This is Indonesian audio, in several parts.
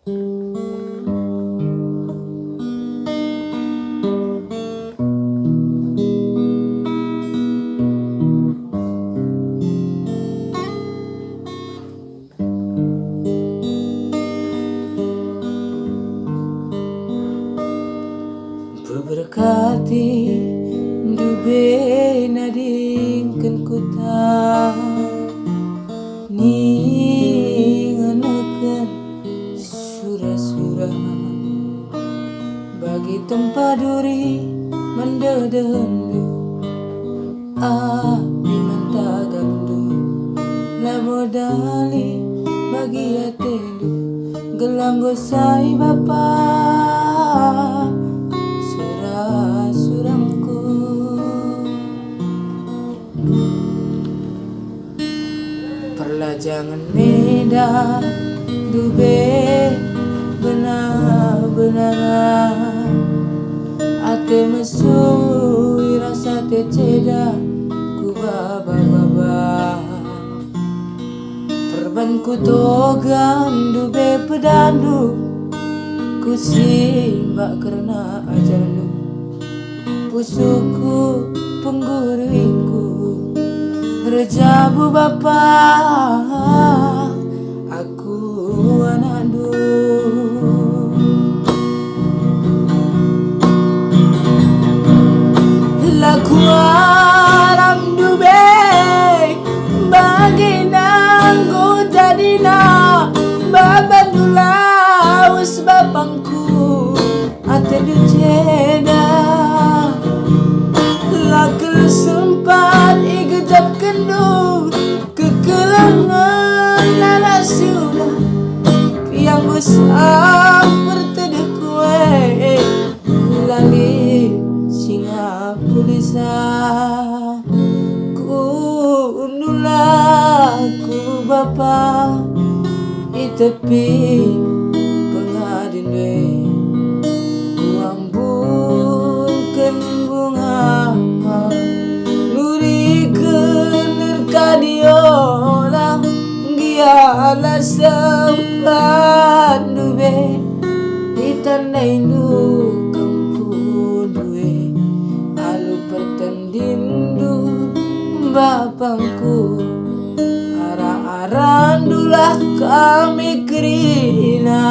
Berkati dube nadingkan kuta ningenekeun surah-surah bagi tempat duri mendedendu api mantagandu labodali bagi atendu gelang gosai Bapak surangku perlajangan medan dube benar-benar ate mesui rasa teceda ku baba perbanku togan dube pedandu ku simbak karena ajarnu pusuku pengguriku rejabu Bapak aku anakmu laku alam dube bagi nanggu jadina babandula us bapangku ate duceda lakel sempat igejap kendu kekelangan nalasula piang besar bertedek kue lali singa pulisa ku undulaku Bapa itepi pengadin we buambulkeun bunga nurikeun nerkadiola giala sempat dube ditandainu kempu duwe alu pertendindu bapangku ara-arandulah kami kerina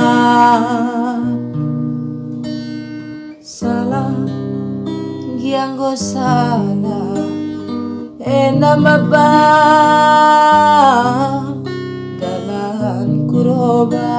salah gianggo salah nama ba dalam kuroba